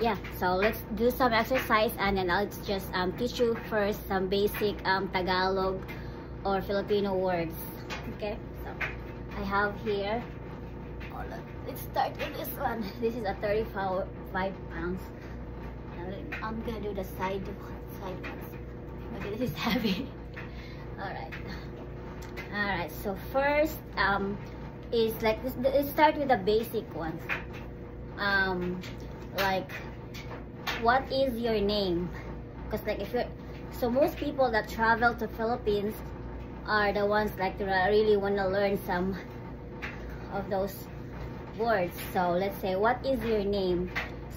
yeah, so let's do some exercise, and then I'll just teach you first some basic Tagalog or Filipino words. Okay, so I have here, let's start with this one. This is a 35 pounds. I'm gonna do the side ones. Okay, this is heavy. Alright, so first is like this. Let's start with the basic ones. Like, what is your name? Because like if you're, so most people that travel to Philippines are the ones like to really want to learn some of those words. So let's say, what is your name?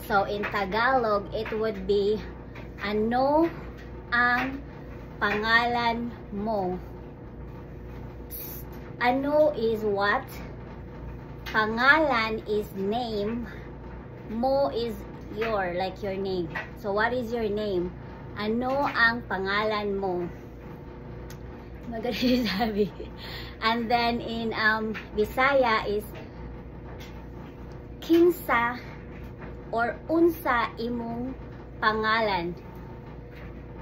So in Tagalog, it would be, ano ang pangalan mo? Ano is what, pangalan is name, mo is your, like your name. So what is your name? Ano ang pangalan mo? Magaling, sabi. And then in Bisaya is kinsa or unsa imong pangalan.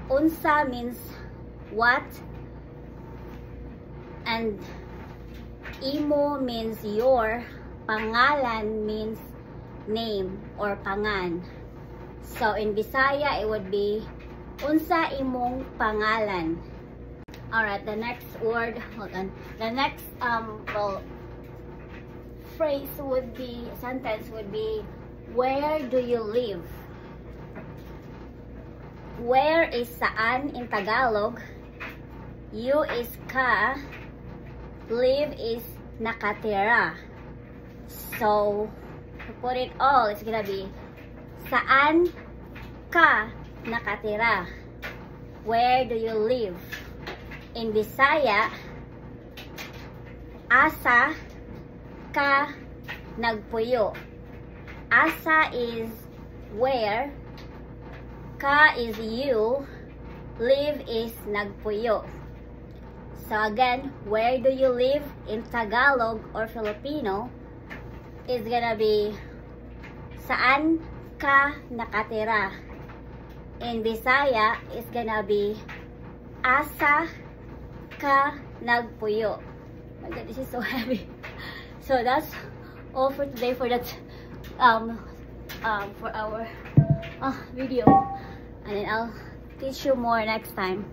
Unsa means what, and imo means your, pangalan means name or pangan. So in Bisaya it would be unsa imong pangalan. Alright, the next word, hold on. The next phrase would be, sentence would be, where do you live? Where is saan in Tagalog. You is ka. Live is nakatira. So to put it all, it's gonna be, saan ka nakatira? Where do you live? In Bisaya, asa ka nagpuyo. Asa is where, ka is you, live is nagpuyo. So again, where do you live in Tagalog or Filipino is gonna be, saan ka nakatira? In Bisaya, it's gonna be, asa ka nagpuyo. Oh my God, this is so heavy. So that's all for today for that for our video, and then I'll teach you more next time.